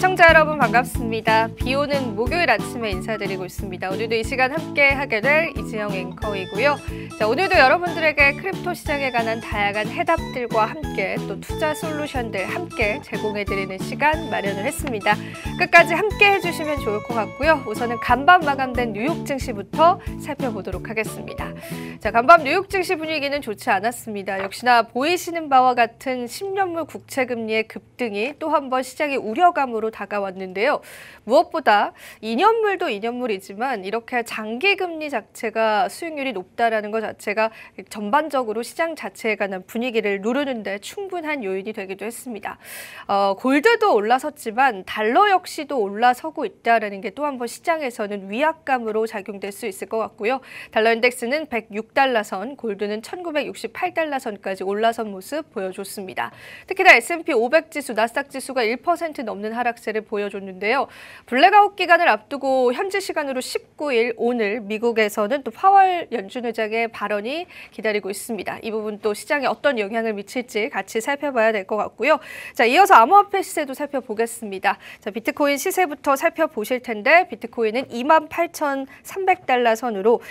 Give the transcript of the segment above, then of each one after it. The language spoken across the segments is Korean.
시청자 여러분 반갑습니다. 비 오는 목요일 아침에 인사드리고 있습니다. 오늘도 이 시간 함께 하게 될 이지영 앵커이고요. 자, 오늘도 여러분들에게 크립토 시장에 관한 다양한 해답들과 함께 또 투자 솔루션들 함께 제공해드리는 시간 마련을 했습니다. 끝까지 함께 해주시면 좋을 것 같고요. 우선은 간밤 마감된 뉴욕 증시부터 살펴보도록 하겠습니다. 자, 간밤 뉴욕 증시 분위기는 좋지 않았습니다. 역시나 보이시는 바와 같은 10년물 국채 금리의 급등이 또 한 번 시장의 우려감으로 다가왔는데요. 무엇보다 2년물도 2년물이지만 이렇게 장기 금리 자체가 수익률이 높다라는 것 자체가 전반적으로 시장 자체에 관한 분위기를 누르는 데 충분한 요인이 되기도 했습니다. 골드도 올라섰지만 달러 역시도 올라서고 있다라는 게 또 한 번 시장에서는 위압감으로 작용될 수 있을 것 같고요. 달러 인덱스는 106달러선, 골드는 1968달러선까지 올라선 모습 보여줬습니다. 특히나 S&P 500 지수, 나스닥 지수가 1% 넘는 하락세를 보여줬는데요. 블랙아웃 기간을 앞두고 현지 시간으로 19일 오늘 미국에서는 또 파월 연준 의장의 발언이 기다리고 있습니다. 이 부분 또 시장에 어떤 영향을 미칠지 같이 살펴봐야 될 것 같고요. 자, 이어서 암호화폐 시세도 살펴보겠습니다. 자, 비트코인 시세부터 살펴보실 텐데 비트코인은 28,300달러 선으로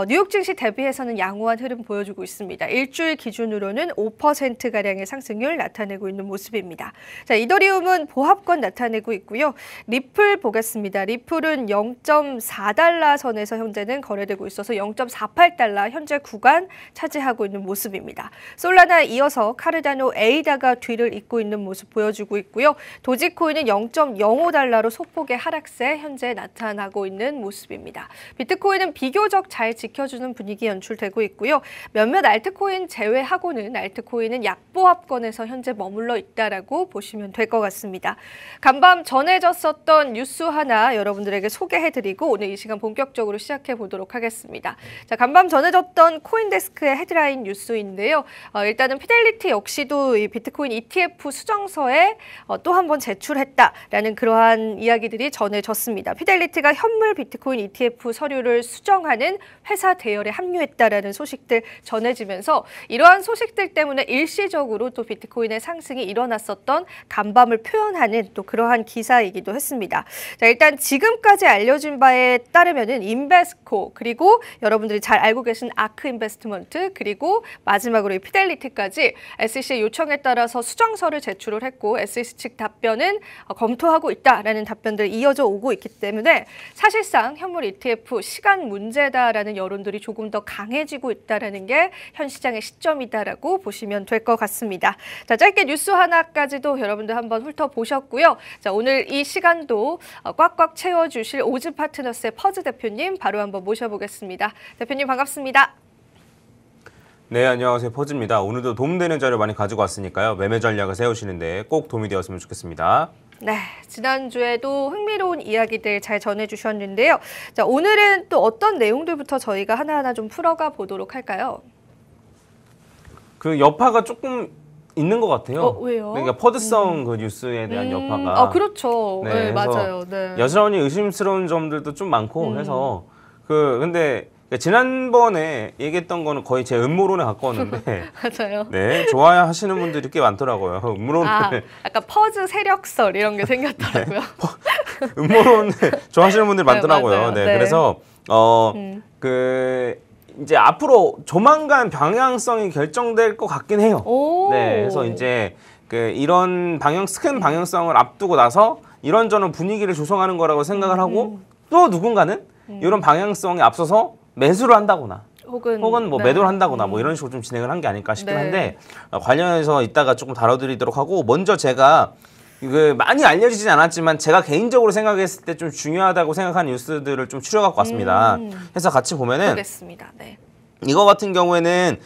뉴욕 증시 대비해서는 양호한 흐름 보여주고 있습니다. 일주일 기준으로는 5%가량의 상승률 나타내고 있는 모습입니다. 자, 이더리움은 보합권 나타내고 있고요. 리플 보겠습니다. 리플은 0.4달러 선에서 현재는 거래되고 있어서 0.48달러 현재 구간 차지하고 있는 모습입니다. 솔라나 이어서 카르다노 에이다가 뒤를 잇고 있는 모습 보여주고 있고요. 도지코인은 0.05달러로 소폭의 하락세 현재 나타나고 있는 모습입니다. 비트코인은 비교적 잘 지켜주는 분위기 연출되고 있고요. 몇몇 알트코인 제외하고는 알트코인은 약보합권에서 현재 머물러 있다라고 보시면 될 것 같습니다. 간밤 전해졌었던 뉴스 하나 여러분들에게 소개해드리고 오늘 이 시간 본격적으로 시작해 보도록 하겠습니다. 자, 간밤 전해졌던 코인데스크의 헤드라인 뉴스인데요. 일단은 피델리티 역시도 이 비트코인 ETF 수정서에 또 한 번 제출했다라는 그러한 이야기들이 전해졌습니다. 피델리티가 현물 비트코인 ETF 서류를 수정하는 회사 대열에 합류했다라는 소식들 전해지면서 이러한 소식들 때문에 일시적으로 또 비트코인의 상승이 일어났었던 간밤을 표현하는 또 그러한 기사이기도 했습니다. 자, 일단 지금까지 알려진 바에 따르면은 인베스코 그리고 여러분들이 잘 알고 계신 아크 인베스트먼트 그리고 마지막으로 이 피델리티까지 SEC의 요청에 따라서 수정서를 제출을 했고 SEC 측 답변은 검토하고 있다라는 답변들이 이어져 오고 있기 때문에 사실상 현물 ETF 시간 문제다라는 여론들이 조금 더 강해지고 있다라는 게 현 시장의 시점이다라고 보시면 될 것 같습니다. 자, 짧게 뉴스 하나까지도 여러분들 한번 훑어보셨고요. 자, 오늘 이 시간도 꽉꽉 채워주실 오즈 파트너스의 퍼즈 대표님 바로 한번 모셔보겠습니다. 대표님 반갑습니다. 네, 안녕하세요. 퍼즈입니다. 오늘도 도움되는 자료 많이 가지고 왔으니까요. 매매 전략을 세우시는데 꼭 도움이 되었으면 좋겠습니다. 네, 지난주에도 흥미로운 이야기들 잘 전해주셨는데요. 자, 오늘은 또 어떤 내용들부터 저희가 하나하나 좀 풀어가 보도록 할까요? 그 여파가 조금 있는 것 같아요. 왜요? 그러니까 퍼드성 그 뉴스에 대한 여파가. 그렇죠. 네, 맞아요. 네. 여전히 의심스러운 점들도 좀 많고 해서 근데 지난번에 얘기했던 거는 거의 제 음모론에 가까웠는데 맞아요. 네, 좋아하시는 분들이 꽤 많더라고요. 음모론을 약간 퍼즈 세력설 이런 게 생겼더라고요. 네, 음모론 좋아하시는 분들이 많더라고요. 네, 네, 그래서 이제 앞으로 조만간 방향성이 결정될 것 같긴 해요. 네, 그래서 이제 이런 큰 방향성을 앞두고 나서 이런저런 분위기를 조성하는 거라고 생각을 하고 또 누군가는 이런 방향성에 앞서서 매수를 한다거나 혹은 뭐 매도를 한다거나 뭐 이런 식으로 좀 진행을 한 게 아닐까 싶긴 한데 관련해서 이따가 조금 다뤄드리도록 하고 먼저 제가 많이 알려지진 않았지만 제가 개인적으로 생각했을 때 좀 중요하다고 생각하는 뉴스들을 좀 추려갖고 왔습니다. 해서 같이 보면은 보겠습니다. 네. 이거 같은 경우에는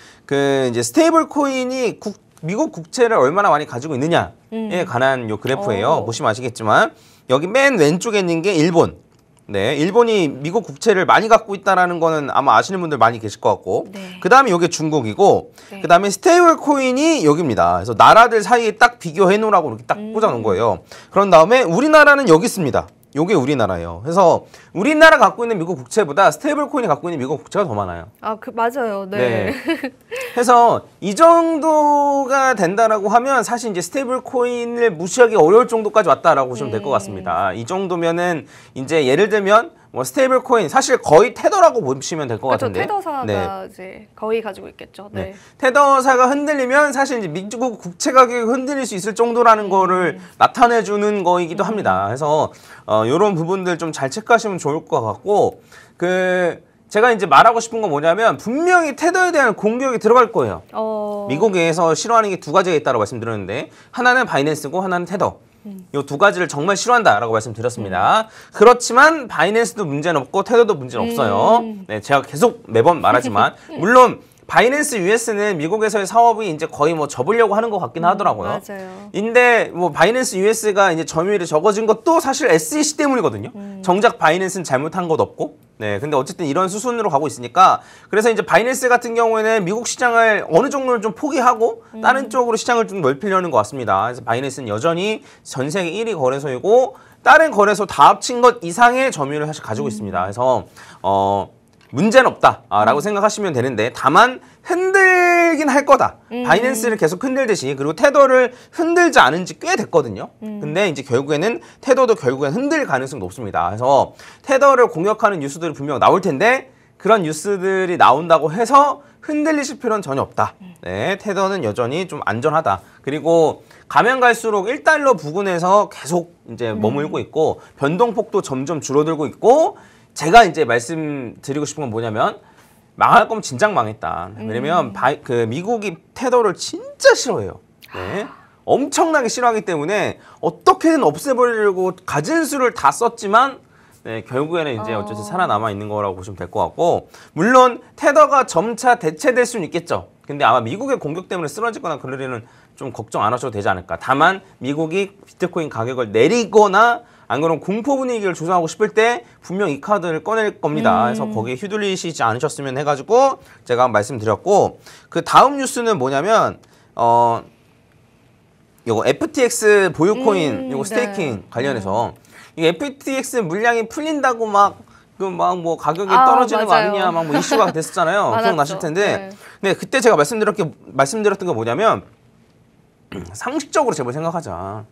이제 스테이블 코인이 미국 국채를 얼마나 많이 가지고 있느냐에 관한 요 그래프예요. 보시면 아시겠지만 여기 맨 왼쪽에 있는 게 일본. 네, 일본이 미국 국채를 많이 갖고 있다라는 거는 아마 아시는 분들 많이 계실 것 같고, 네. 그 다음에 이게 중국이고, 네. 그 다음에 스테이블 코인이 여기입니다. 그래서 나라들 사이에 딱 비교해 놓으라고 이렇게 딱 꽂아놓은 거예요. 그런 다음에 우리나라는 여기 있습니다. 요게 우리나라예요. 그래서 우리나라 갖고 있는 미국 국채보다 스테이블 코인이 갖고 있는 미국 국채가 더 많아요. 맞아요. 네. 그래서 이 정도가 해야 된다라고 하면 사실 이제 스테이블 코인을 무시하기 어려울 정도까지 왔다라고 보시면 될 것 같습니다. 이 정도면은 이제 예를 들면 뭐 스테이블 코인 사실 거의 테더라고 보시면 될 것 같은데. 테더사가 네. 이제 거의 가지고 있겠죠. 네. 네. 테더사가 흔들리면 사실 이제 미국 국채 가격이 흔들릴 수 있을 정도라는 거를 나타내 주는 거이기도 합니다. 그래서 이런 부분들 좀 잘 체크하시면 좋을 것 같고 제가 이제 말하고 싶은 건 뭐냐면 분명히 테더에 대한 공격이 들어갈 거예요. 미국에서 싫어하는 게 두 가지가 있다고 말씀드렸는데 하나는 바이낸스고 하나는 테더. 이 두 가지를 정말 싫어한다라고 말씀드렸습니다. 그렇지만 바이낸스도 문제는 없고 테더도 문제는 없어요. 네, 제가 계속 매번 말하지만 물론 바이낸스 US는 미국에서의 사업이 이제 거의 뭐 접으려고 하는 것 같긴 하더라고요. 맞아요. 근데 뭐 바이낸스 US가 이제 점유율이 적어진 것도 사실 SEC 때문이거든요. 정작 바이낸스는 잘못한 것 없고. 네, 근데 어쨌든 이런 수순으로 가고 있으니까 그래서 이제 바이낸스 같은 경우에는 미국 시장을 어느 정도는 좀 포기하고 다른 쪽으로 시장을 좀 넓히려는 것 같습니다. 그래서 바이낸스는 여전히 전 세계 1위 거래소이고 다른 거래소 다 합친 것 이상의 점유율을 사실 가지고 있습니다. 그래서 문제는 없다라고 생각하시면 되는데 다만 흔들긴 할 거다. 바이낸스를 계속 흔들듯이 그리고 테더를 흔들지 않은 지 꽤 됐거든요. 근데 이제 결국에는 테더도 결국엔 흔들 가능성이 높습니다. 그래서 테더를 공격하는 뉴스들이 분명 나올 텐데 그런 뉴스들이 나온다고 해서 흔들리실 필요는 전혀 없다. 네, 테더는 여전히 좀 안전하다. 그리고 가면 갈수록 1달러 부근에서 계속 이제 머물고 있고 변동폭도 점점 줄어들고 있고 제가 이제 말씀드리고 싶은 건 뭐냐면 망할 거면 진작 망했다. 왜냐면 미국이 테더를 진짜 싫어해요. 네. 엄청나게 싫어하기 때문에 어떻게든 없애버리려고 가진 수를 다 썼지만 네, 결국에는 이제 어쨌든 살아남아 있는 거라고 보시면 될 것 같고 물론 테더가 점차 대체될 수는 있겠죠. 근데 아마 미국의 공격 때문에 쓰러지거나 그럴 일은 좀 걱정 안 하셔도 되지 않을까. 다만 미국이 비트코인 가격을 내리거나 안 그러면 공포 분위기를 조성하고 싶을 때 분명 이 카드를 꺼낼 겁니다. 그래서 거기에 휘둘리시지 않으셨으면 해가지고 제가 말씀드렸고 그 다음 뉴스는 뭐냐면 요거 FTX 보유 코인 요거 스테이킹 네. 관련해서 이 FTX 물량이 풀린다고 뭐 가격이 떨어지는 거 아니냐 막 뭐 이슈가 됐었잖아요. 기억나실 텐데. 네. 그때 제가 말씀드렸던 게 뭐냐면 상식적으로 제발 생각하자.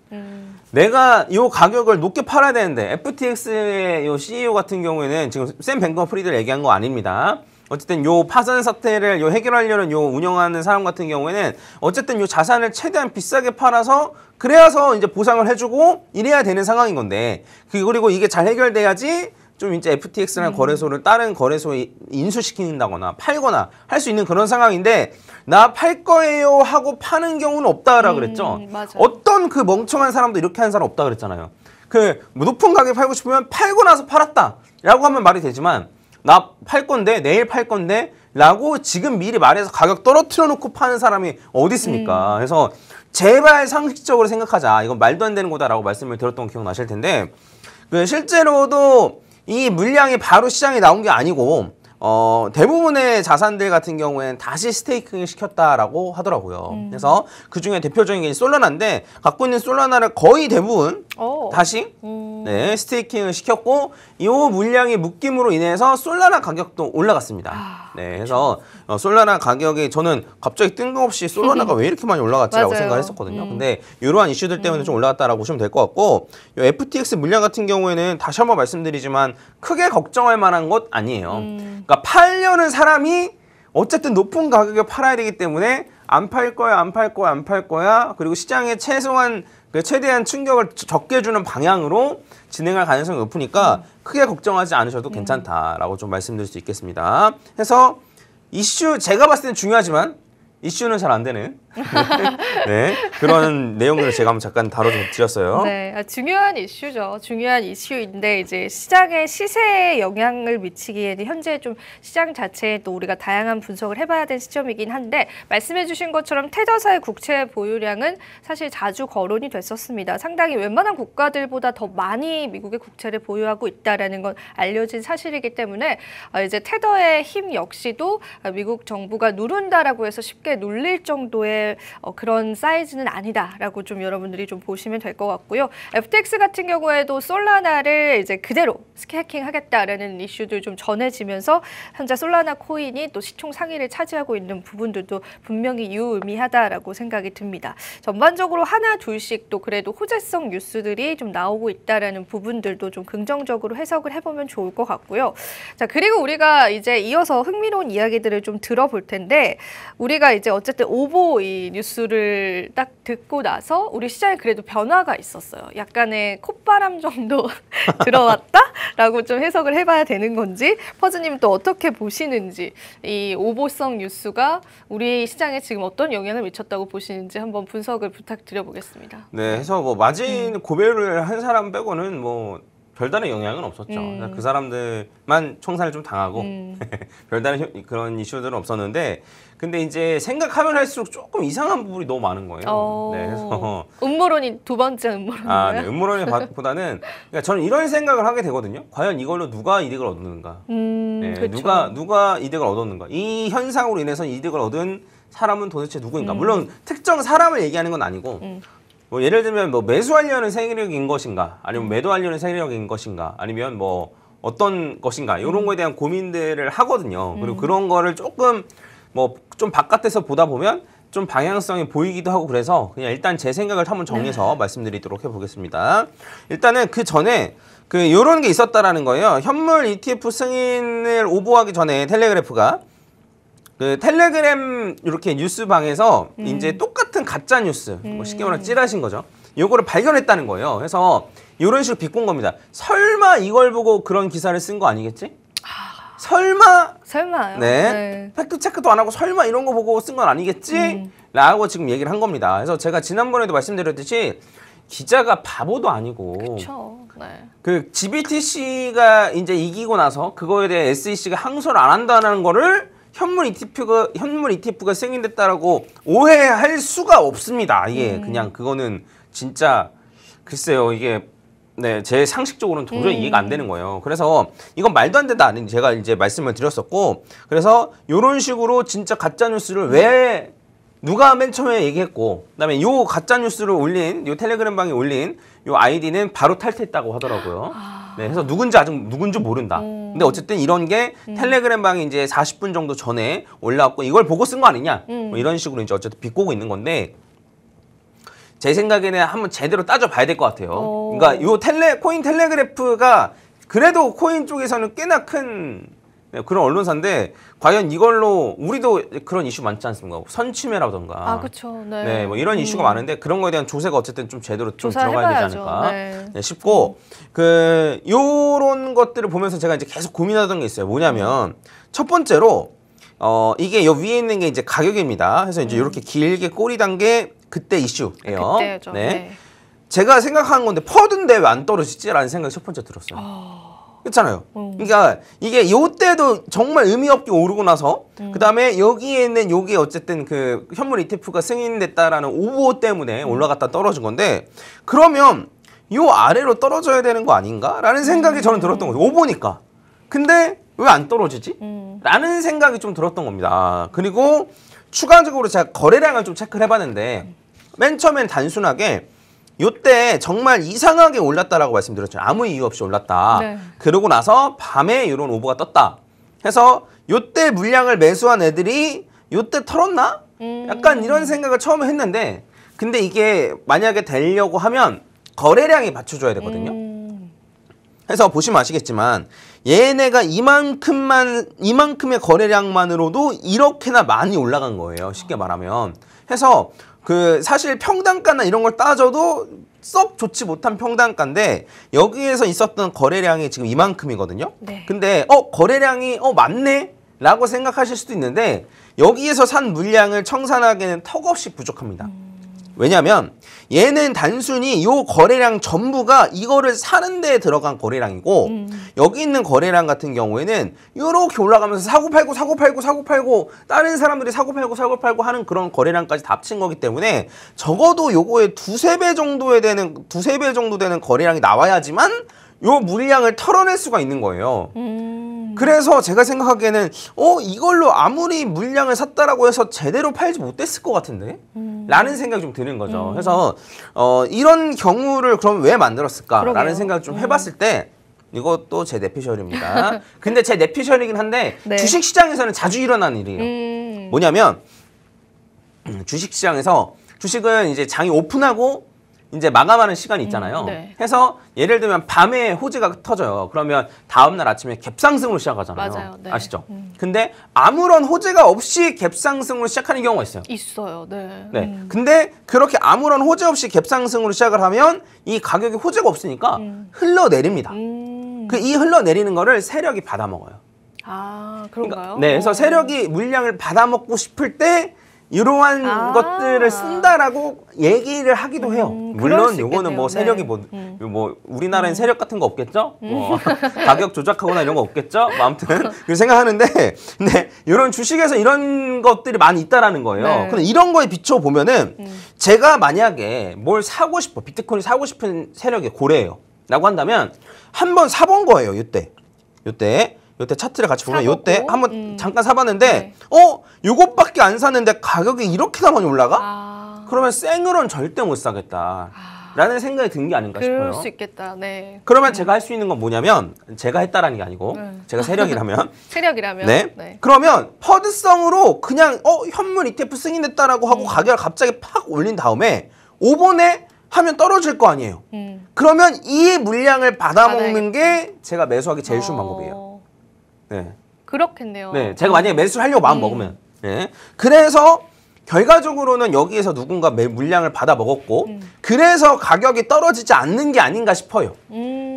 내가 이 가격을 높게 팔아야 되는데 FTX의 요 CEO 같은 경우에는 지금 샘 뱅컴프리드를 얘기한 거 아닙니다. 어쨌든 요 파산 사태를 해결하려는 운영하는 사람 같은 경우에는 어쨌든 요 자산을 최대한 비싸게 팔아서 그래야서 이제 보상을 해주고 이래야 되는 상황인 건데 그리고 이게 잘 해결돼야지 좀 이제 FTX라는 거래소를 다른 거래소에 인수시킨다거나 팔거나 할 수 있는 그런 상황인데 나 팔 거예요 하고 파는 경우는 없다라 그랬죠. 맞아요. 어떤 그 멍청한 사람도 이렇게 하는 사람 없다 그랬잖아요. 높은 가격에 팔고 싶으면 팔고 나서 팔았다라고 하면 말이 되지만 나 팔 건데 내일 팔 건데 라고 지금 미리 말해서 가격 떨어뜨려 놓고 파는 사람이 어디 있습니까? 그래서 제발 상식적으로 생각하자. 이건 말도 안 되는 거다라고 말씀을 드렸던 거 기억나실 텐데 실제로도 이 물량이 바로 시장에 나온 게 아니고 대부분의 자산들 같은 경우에는 다시 스테이킹을 시켰다라고 하더라고요. 그래서 그중에 대표적인 게 솔라나인데 갖고 있는 솔라나를 거의 대부분 다시 네, 스테이킹을 시켰고 이 물량이 묶임으로 인해서 솔라나 가격도 올라갔습니다. 네, 그래서 솔라나 가격이 저는 갑자기 뜬금없이 솔라나가 왜 이렇게 많이 올라갔지라고 생각했었거든요. 근데 이러한 이슈들 때문에 좀 올라갔다라고 보시면 될 것 같고 이 FTX 물량 같은 경우에는 다시 한번 말씀드리지만 크게 걱정할 만한 것 아니에요. 그러니까 팔려는 사람이 어쨌든 높은 가격에 팔아야 되기 때문에 안 팔 거야, 안 팔 거야, 안 팔 거야. 그리고 시장에 최대한 충격을 적게 주는 방향으로 진행할 가능성이 높으니까 크게 걱정하지 않으셔도 괜찮다라고 좀 말씀드릴 수 있겠습니다. 해서 이슈 제가 봤을 때는 중요하지만 이슈는 잘 안 되는 네, 그런 내용들을 제가 한번 잠깐 다뤄드렸어요. 네, 중요한 이슈죠. 중요한 이슈인데 이제 시장의 시세에 영향을 미치기에는 현재 좀 시장 자체에 또 우리가 다양한 분석을 해봐야 될 시점이긴 한데 말씀해주신 것처럼 테더사의 국채 보유량은 사실 자주 거론이 됐었습니다. 상당히 웬만한 국가들보다 더 많이 미국의 국채를 보유하고 있다라는 건 알려진 사실이기 때문에 이제 테더의 힘 역시도 미국 정부가 누른다라고 해서 쉽게 눌릴 정도의 될 그런 사이즈는 아니다라고 좀 여러분들이 좀 보시면 될 것 같고요. FTX 같은 경우에도 솔라나를 이제 그대로 스태킹하겠다라는 이슈들 좀 전해지면서 현재 솔라나 코인이 또 시총 상위를 차지하고 있는 부분들도 분명히 유의미하다라고 생각이 듭니다. 전반적으로 하나 둘씩 또 그래도 호재성 뉴스들이 좀 나오고 있다라는 부분들도 좀 긍정적으로 해석을 해보면 좋을 것 같고요. 자, 그리고 우리가 이제 이어서 흥미로운 이야기들을 좀 들어볼 텐데, 우리가 이제 어쨌든 오보 이 뉴스를 딱 듣고 나서 우리 시장에 그래도 변화가 있었어요. 약간의 콧바람 정도 들어왔다라고 좀 해석을 해봐야 되는 건지, 퍼즈님 또 어떻게 보시는지, 이 오보성 뉴스가 우리 시장에 지금 어떤 영향을 미쳤다고 보시는지 한번 분석을 부탁드려보겠습니다. 네, 해서 뭐 마진 고배를 한 사람 빼고는 뭐 별다른 영향은 없었죠. 그 사람들만 총살을 좀 당하고 별다른 그런 이슈들은 없었는데, 근데 이제 생각하면 할수록 조금 이상한 부분이 너무 많은 거예요. 네, 그래서 음모론이 두 번째 음모론인가요? 네, 음모론보다는 그러니까 저는 이런 생각을 하게 되거든요. 과연 이걸로 누가 이득을 얻는가? 네, 누가 이득을 얻었는가? 이 현상으로 인해서 이득을 얻은 사람은 도대체 누구인가? 물론 특정 사람을 얘기하는 건 아니고. 뭐 예를 들면 뭐 매수하려는 세력인 것인가, 아니면 매도하려는 세력인 것인가, 아니면 뭐 어떤 것인가, 이런 거에 대한 고민들을 하거든요. 그리고 그런 거를 조금 뭐 좀 바깥에서 보다 보면 좀 방향성이 보이기도 하고, 그래서 그냥 일단 제 생각을 한번 정리해서 말씀드리도록 해보겠습니다. 일단은 그 전에 요런 게 있었다라는 거예요. 현물 ETF 승인을 오보하기 전에 텔레그래프가 텔레그램 이렇게 뉴스방에서 이제 똑같은 가짜 뉴스, 뭐 쉽게 말하면 찌라신 거죠. 요거를 발견했다는 거예요. 그래서 이런 식으로 비꼰 겁니다. 설마 이걸 보고 그런 기사를 쓴 거 아니겠지? 설마요? 네. 팩트 체크도 안 하고 설마 이런 거 보고 쓴 건 아니겠지? 라고 지금 얘기를 한 겁니다. 그래서 제가 지난번에도 말씀드렸듯이 기자가 바보도 아니고. 그렇죠. 네. 그 GBTC가 이제 이기고 나서 그거에 대해 SEC가 항소를 안 한다는 거를 현물 ETF가 승인됐다라고 오해할 수가 없습니다. 예, 그냥 그거는 진짜 글쎄요, 이게 네, 제 상식적으로는 도저히 이해가 안 되는 거예요. 그래서 이건 말도 안 된다. 제가 이제 말씀을 드렸었고, 그래서 이런 식으로 진짜 가짜 뉴스를 왜 누가 맨 처음에 얘기했고, 그다음에 요 가짜 뉴스를 올린 요 텔레그램방에 올린 요 아이디는 바로 탈퇴했다고 하더라고요. 네, 그래서 누군지 모른다. 근데 어쨌든 이런 게 텔레그램방에 이제 40분 정도 전에 올라왔고, 이걸 보고 쓴 거 아니냐? 뭐 이런 식으로 이제 어쨌든 비꼬고 있는 건데, 제 생각에는 한번 제대로 따져봐야 될 것 같아요. 그러니까 요 코인 텔레그래프가 그래도 코인 쪽에서는 꽤나 큰 그런 언론사인데, 과연 이걸로 우리도 그런 이슈 많지 않습니까? 선취매라던가. 아, 그렇죠. 네. 네, 뭐 이런 이슈가 많은데 그런 거에 대한 조사가 어쨌든 좀 제대로 좀 들어가야 되지 않을까 네. 싶고, 요런 것들을 보면서 제가 이제 계속 고민하던 게 있어요. 뭐냐면 첫 번째로 이게 요 위에 있는 게 이제 가격입니다. 그래서 이제 이렇게 길게 꼬리 단 게 그때 이슈예요. 그때죠. 네. 네. 제가 생각한 건데 퍼드인데 왜 안 떨어지지라는 생각이 첫 번째 들었어요. 그렇잖아요. 그러니까 이게 요때도 정말 의미 없게 오르고 나서 그다음에 여기에 있는 요게 어쨌든 그 현물 ETF가 승인됐다라는 오보 때문에 올라갔다 떨어진 건데, 그러면 요 아래로 떨어져야 되는 거 아닌가라는 생각이 저는 들었던 거죠. 오보니까. 근데 왜 안 떨어지지? 라는 생각이 좀 들었던 겁니다. 그리고 추가적으로 제가 거래량을 좀 체크를 해봤는데, 맨 처음엔 단순하게 요때 정말 이상하게 올랐다라고 말씀드렸죠. 아무 이유 없이 올랐다. 네. 그러고 나서 밤에 이런 오보가 떴다. 해서 요때 물량을 매수한 애들이 요때 털었나? 약간 이런 생각을 처음에 했는데, 근데 이게 만약에 되려고 하면 거래량이 받쳐줘야 되거든요. 해서 보시면 아시겠지만 얘네가 이만큼의 거래량만으로도 이렇게나 많이 올라간 거예요. 쉽게 말하면. 해서 사실 평단가나 이런 걸 따져도 썩 좋지 못한 평단가인데, 여기에서 있었던 거래량이 지금 이만큼이거든요. 네. 근데 거래량이 맞네? 라고 생각하실 수도 있는데, 여기에서 산 물량을 청산하기에는 턱없이 부족합니다. 왜냐면 얘는 단순히 요 거래량 전부가 이거를 사는 데에 들어간 거래량이고, 여기 있는 거래량 같은 경우에는 이렇게 올라가면서 사고 팔고 다른 사람들이 사고 팔고 하는 그런 거래량까지 다 합친 거기 때문에 적어도 요거에 두세 배 정도 되는 거래량이 나와야지만 요 물량을 털어낼 수가 있는 거예요. 그래서 제가 생각하기에는 이걸로 아무리 물량을 샀다라고 해서 제대로 팔지 못했을 것 같은데? 라는 생각이 좀 드는 거죠. 그래서 이런 경우를 그럼 왜 만들었을까라는 그러게요. 생각을 좀 해봤을 때 이것도 제 내피셜입니다. 근데 제 내피셜이긴 한데 네. 주식시장에서는 자주 일어나는 일이에요. 뭐냐면 주식시장에서 주식은 이제 장이 오픈하고 이제 마감하는 시간이 있잖아요. 네. 해서 예를 들면 밤에 호재가 터져요. 그러면 다음날 아침에 갭상승으로 시작하잖아요. 맞아요. 네. 아시죠? 근데 아무런 호재가 없이 갭상승으로 시작하는 경우가 있어요. 있어요. 네. 네. 근데 그렇게 아무런 호재 없이 갭상승으로 시작을 하면 이 가격이 호재가 없으니까 흘러내립니다. 그 이 흘러내리는 거를 세력이 받아먹어요. 아, 그런가요? 네, 그래서 세력이 물량을 받아먹고 싶을 때 이러한 것들을 쓴다라고 얘기를 하기도 해요. 그럴 수 물론 요거는 뭐 있겠네요. 세력이 네. 뭐 우리나라엔 세력 같은 거 없겠죠? 뭐 가격 조작하거나 이런 거 없겠죠? 뭐 아무튼 그렇게 생각하는데 근데 이런 주식에서 이런 것들이 많이 있다라는 거예요. 네. 근데 이런 거에 비춰 보면은 제가 만약에 뭘 사고 싶어 비트코인 사고 싶은 세력이 고래예요. 라고 한다면 한번 사본 거예요. 요때 차트를 같이 보면 사보고, 요때 한번 잠깐 사봤는데 네. 요것밖에 안 샀는데 가격이 이렇게나 많이 올라가? 아, 그러면 생으로는 절대 못 사겠다 라는 생각이 든 게 아닌가 그럴 싶어요. 수 있겠다. 네. 그러면 제가 할 수 있는 건 뭐냐면 제가 했다라는 게 아니고 네. 제가 세력이라면 세력이라면 네. 그러면 퍼드성으로 그냥 현물 ETF 승인했다라고 하고 가격을 갑자기 팍 올린 다음에 5번에 하면 떨어질 거 아니에요. 그러면 이 물량을 받아먹는 게 제가 매수하기 제일 쉬운 방법이에요. 네. 그렇겠네요. 네, 제가 만약에 매수를 하려고 마음 먹으면. 네. 그래서 결과적으로는 여기에서 누군가 물량을 받아 먹었고 그래서 가격이 떨어지지 않는 게 아닌가 싶어요.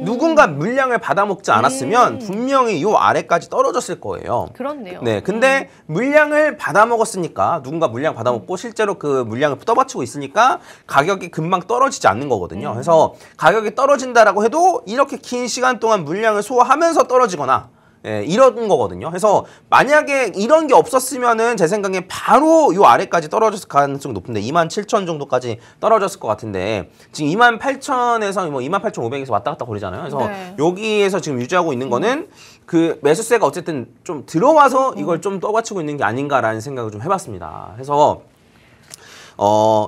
누군가 물량을 받아 먹지 않았으면 분명히 요 아래까지 떨어졌을 거예요. 그렇네요. 네, 근데 물량을 받아 먹었으니까 누군가 물량 받아 먹고 실제로 그 물량을 떠받치고 있으니까 가격이 금방 떨어지지 않는 거거든요. 그래서 가격이 떨어진다라고 해도 이렇게 긴 시간 동안 물량을 소화하면서 떨어지거나 예, 이런 거거든요. 그래서 만약에 이런 게 없었으면은 제 생각에 바로 요 아래까지 떨어졌을 가능성이 높은데 27,000 정도까지 떨어졌을 것 같은데 지금 28,000에서 뭐 28,500에서 왔다 갔다 거리잖아요. 그래서 네. 여기에서 지금 유지하고 있는 거는 그 매수세가 어쨌든 좀 들어와서 이걸 좀 떠받치고 있는 게 아닌가라는 생각을 좀 해봤습니다. 그래서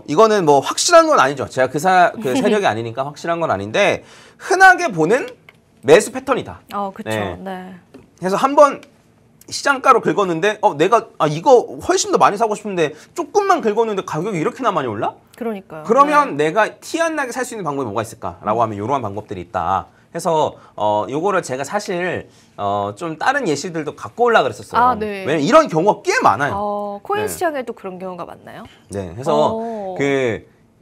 이거는 뭐 확실한 건 아니죠. 제가 그 세력이 아니니까 확실한 건 아닌데 흔하게 보는 매수 패턴이다. 그렇죠. 네. 네. 그래서 한번 시장가로 긁었는데 내가 이거 훨씬 더 많이 사고 싶은데 조금만 긁었는데 가격이 이렇게나 많이 올라? 그러니까요. 그러면 내가 티 안 나게 살 수 있는 방법이 뭐가 있을까라고 하면 이러한 방법들이 있다. 해서 요거를 제가 사실 좀 다른 예시들도 갖고 올라 그랬었어요. 아, 네. 왜냐면 이런 경우가 꽤 많아요. 코인 네. 시장에도 그런 경우가 많나요? 네. 그래서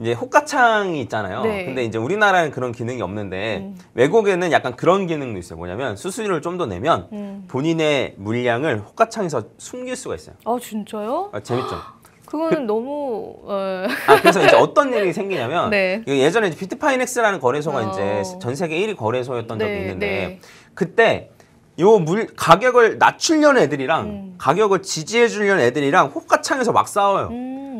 이제 호가창이 있잖아요. 네. 근데 이제 우리나라는 그런 기능이 없는데 외국에는 약간 그런 기능도 있어요. 뭐냐면 수수료를 좀 더 내면 본인의 물량을 호가창에서 숨길 수가 있어요. 진짜요? 재밌죠? 그거는 너무 그래서 이제 어떤 일이 생기냐면 네. 예전에 이제 비트파이넥스라는 거래소가 이제 전 세계 1위 거래소였던 적이 네, 있는데 네. 그때 가격을 낮추려는 애들이랑 가격을 지지해 주려는 애들이랑 호가창에서 막 싸워요.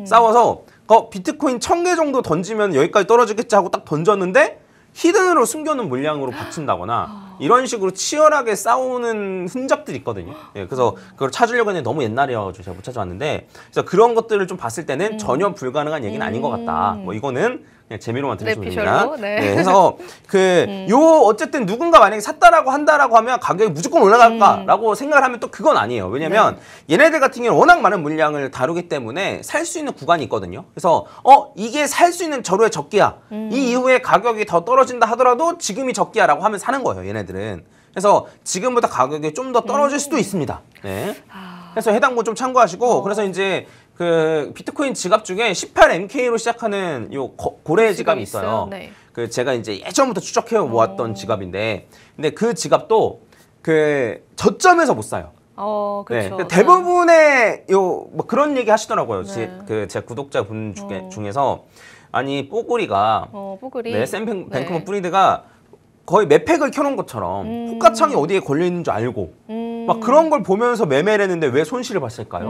싸워서 비트코인 1000개 정도 던지면 여기까지 떨어지겠지 하고 딱 던졌는데 히든으로 숨겨놓은 물량으로 받친다거나 이런 식으로 치열하게 싸우는 흔적들이 있거든요. 예, 그래서 그걸 찾으려고 했는데 너무 옛날이어가지고 제가 못 찾아왔는데 그래서 그런 것들을 좀 봤을 때는 전혀 불가능한 얘기는 아닌 것 같다. 뭐 이거는 그냥 재미로만 들으시면 됩니다. 네. 네, 그래서 어쨌든 누군가 만약에 샀다라고 한다라고 하면 가격이 무조건 올라갈까라고 생각을 하면 또 그건 아니에요. 왜냐면 얘네들 같은 경우는 워낙 많은 물량을 다루기 때문에 살 수 있는 구간이 있거든요. 그래서 이게 살 수 있는 절호의 적기야. 이 이후에 가격이 더 떨어진다 하더라도 지금이 적기야라고 하면 사는 거예요. 얘네들은. 그래서 지금보다 가격이 좀 더 떨어질 수도 있습니다. 네. 그래서 해당 분 좀 참고하시고 그래서 이제 그 비트코인 지갑 중에 18MK로 시작하는 요 고래 지갑이 있어요. 네. 그 제가 이제 예전부터 추적해 모았던 지갑인데 근데 그 지갑도 그 저점에서 못 사요. 그렇죠. 네. 대부분의 뭐 그런 얘기 하시더라고요. 네. 제 구독자분 중에서 아니 뽀글이가 뽀글이 네, 샘 뱅크먼 프리드가 거의 매팩을 켜놓은 것처럼 호가창이 어디에 걸려 있는 줄 알고 막 그런 걸 보면서 매매를 했는데 왜 손실을 봤을까요?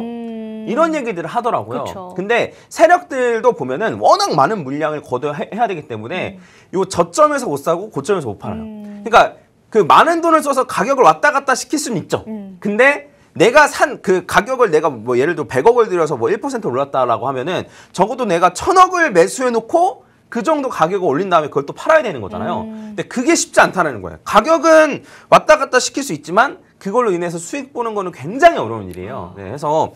이런 얘기들을 하더라고요. 그쵸. 근데 세력들도 보면은 워낙 많은 물량을 거둬야 해야 되기 때문에 요 저점에서 못 사고 고점에서 못 팔아요. 그러니까 그 많은 돈을 써서 가격을 왔다 갔다 시킬 수는 있죠. 근데 내가 산 그 가격을 내가 뭐 예를 들어 100억을 들여서 뭐 1% 올랐다라고 하면은 적어도 내가 1000억을 매수해 놓고 그 정도 가격을 올린 다음에 그걸 또 팔아야 되는 거잖아요. 근데 그게 쉽지 않다는 거예요. 가격은 왔다 갔다 시킬 수 있지만 그걸로 인해서 수익 보는 거는 굉장히 어려운 일이에요. 네, 그래서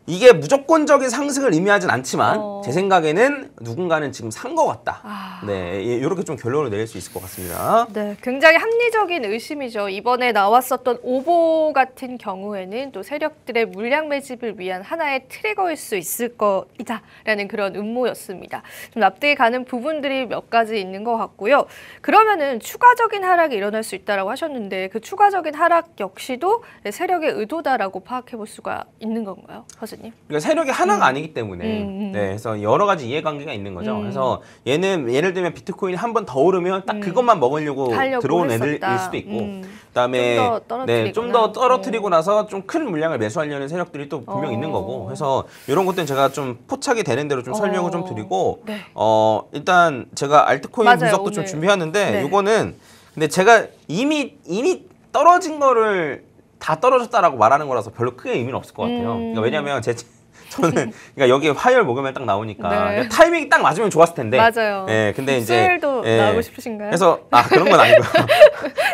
이게 무조건적인 상승을 의미하진 않지만 제 생각에는 누군가는 지금 산 것 같다. 네, 이렇게 좀 결론을 내릴 수 있을 것 같습니다. 네, 굉장히 합리적인 의심이죠. 이번에 나왔었던 오보 같은 경우에는 또 세력들의 물량 매집을 위한 하나의 트리거일 수 있을 것이다라는 그런 음모였습니다. 좀 납득이 가는 부분들이 몇 가지 있는 것 같고요. 그러면은 추가적인 하락이 일어날 수 있다라고 하셨는데 그 추가적인 하락 역시도 세력의 의도다라고 파악해 볼 수가 있는 건가요, 허즈님? 그러니까 세력이 하나가 아니기 때문에 네, 그래서 여러 가지 이해관계가 있는 거죠. 그래서 얘는 예를 들면 비트코인이 한 번 더 오르면 딱 그것만 먹으려고 들어온 애들일 수도 있고 그다음에 좀 더 떨어뜨리고 나서 좀 큰 물량을 매수하려는 세력들이 또 분명 있는 거고 그래서 이런 것들은 제가 좀 포착이 되는 대로 좀 설명을 좀 드리고 네. 일단 제가 알트코인 맞아요, 분석도 오늘. 좀 준비하는데 네. 이거는 근데 제가 이미 떨어진 거를 다 떨어졌다라고 말하는 거라서 별로 크게 의미는 없을 것 같아요. 그러니까 왜냐하면 저는 그러니까 여기 화요일 목요일 딱 나오니까 네. 타이밍이 딱 맞으면 좋았을 텐데. 맞아요. 네, 근데 이제 수요일도 나오고 싶으신가요? 그래서 그런 건 아니고요.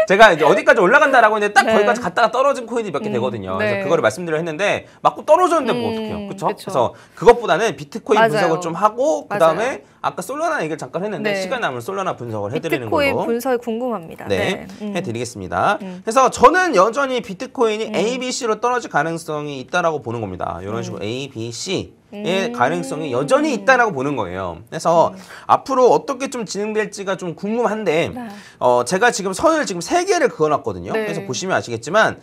제가 이제 어디까지 올라간다라고 했는데 딱 네. 거기까지 갔다가 떨어진 코인이 몇 개 되거든요. 네. 그래서 그거를 말씀드려 했는데 맞고 떨어졌는데 뭐 어떡해요, 그렇죠? 그쵸. 그래서 그것보다는 비트코인 맞아요. 분석을 좀 하고 그 맞아요. 다음에 아까 솔라나 얘기를 잠깐 했는데 네. 시간 남으면 솔라나 분석을 해드리는 비트코인 걸로. 분석이 궁금합니다. 네, 해드리겠습니다. 그래서 저는 여전히 비트코인이 A, B, C로 떨어질 가능성이 있다라고 보는 겁니다. 이런 식으로 A, B, C의 가능성이 여전히 있다라고 보는 거예요. 그래서 앞으로 어떻게 좀 진행될지가 좀 궁금한데 네. 제가 지금 선을 지금 3개를 그어놨거든요. 네. 그래서 보시면 아시겠지만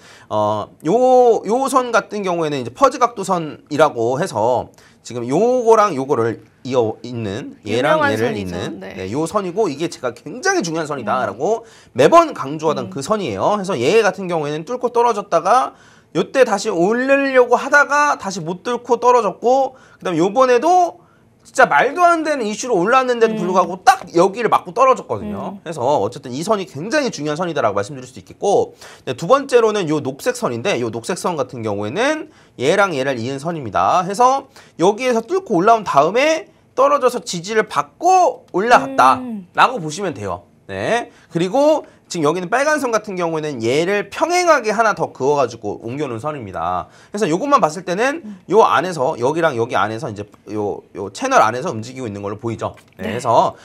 요 선 같은 경우에는 이제 퍼즈 각도선이라고 해서 지금 요거랑 요거를 이어 있는 얘랑 유명한 얘를 선이죠. 잇는 네. 요 선이고 이게 제가 굉장히 중요한 선이다라고 매번 강조하던 그 선이에요. 그래서 얘 같은 경우에는 뚫고 떨어졌다가 요때 다시 올리려고 하다가 다시 못 뚫고 떨어졌고 그다음에 요번에도 진짜 말도 안 되는 이슈로 올랐는데도 불구하고 딱 여기를 맞고 떨어졌거든요. 그래서 어쨌든 이 선이 굉장히 중요한 선이다라고 말씀드릴 수 있겠고 두 번째로는 요 녹색 선인데 요 녹색 선 같은 경우에는 얘랑 얘를 이은 선입니다. 해서 여기에서 뚫고 올라온 다음에 떨어져서 지지를 받고 올라갔다라고 보시면 돼요. 네. 그리고 지금 여기는 빨간 선 같은 경우에는 얘를 평행하게 하나 더 그어가지고 옮겨놓은 선입니다. 그래서 요것만 봤을 때는 요 안에서 여기랑 여기 안에서 이제 요 채널 안에서 움직이고 있는 걸로 보이죠. 네. 그래서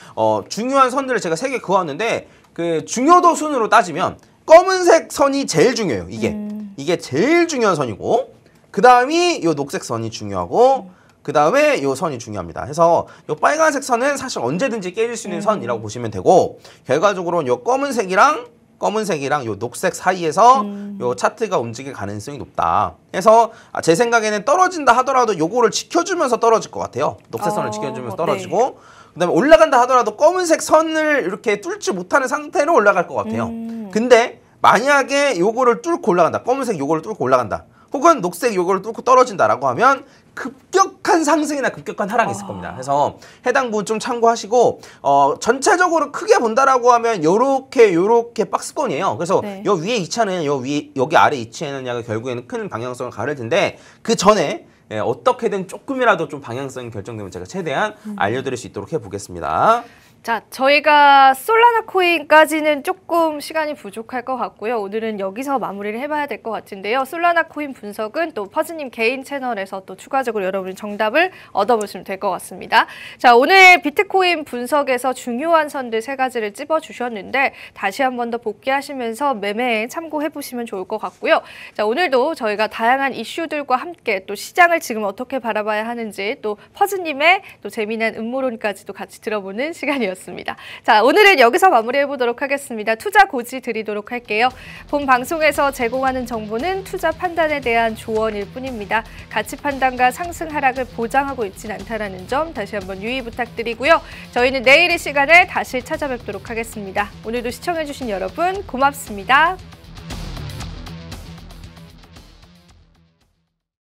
중요한 선들을 제가 3개 그어왔는데 그 중요도 순으로 따지면 검은색 선이 제일 중요해요. 이게 제일 중요한 선이고 그 다음이 요 녹색 선이 중요하고 그 다음에 요 선이 중요합니다. 그래서 요 빨간색 선은 사실 언제든지 깨질 수 있는 선이라고 보시면 되고 결과적으로는 요 검은색이랑 요 녹색 사이에서 요 차트가 움직일 가능성이 높다. 그래서 제 생각에는 떨어진다 하더라도 요거를 지켜주면서 떨어질 것 같아요. 녹색 선을 지켜주면서 떨어지고 네. 그다음에 올라간다 하더라도 검은색 선을 이렇게 뚫지 못하는 상태로 올라갈 것 같아요. 근데 만약에 요거를 뚫고 올라간다. 검은색 요거를 뚫고 올라간다. 혹은 녹색 요거를 뚫고 떨어진다라고 하면 급격한 상승이나 급격한 하락이 있을 겁니다. 그래서 해당 부분 좀 참고하시고 전체적으로 크게 본다라고 하면 요렇게 박스권이에요. 그래서 네. 요 위에 위치하는 여기 아래 위치하느냐가 결국에는 큰 방향성을 가를 텐데 그 전에 어떻게든 조금이라도 좀 방향성이 결정되면 제가 최대한 알려드릴 수 있도록 해보겠습니다. 자, 저희가 솔라나 코인까지는 조금 시간이 부족할 것 같고요. 오늘은 여기서 마무리를 해봐야 될 것 같은데요. 솔라나 코인 분석은 또 퍼즈님 개인 채널에서 또 추가적으로 여러분이 정답을 얻어보시면 될 것 같습니다. 자, 오늘 비트코인 분석에서 중요한 선들 3가지를 찝어주셨는데 다시 한 번 더 복귀하시면서 매매에 참고해보시면 좋을 것 같고요. 자, 오늘도 저희가 다양한 이슈들과 함께 또 시장을 지금 어떻게 바라봐야 하는지 또 퍼즈님의 또 재미난 음모론까지도 같이 들어보는 시간이었습니다. 자, 오늘은 여기서 마무리해보도록 하겠습니다. 투자 고지 드리도록 할게요. 본 방송에서 제공하는 정보는 투자 판단에 대한 조언일 뿐입니다. 가치 판단과 상승 하락을 보장하고 있진 않다는 점 다시 한번 유의 부탁드리고요. 저희는 내일 이 시간에 다시 찾아뵙도록 하겠습니다. 오늘도 시청해주신 여러분 고맙습니다.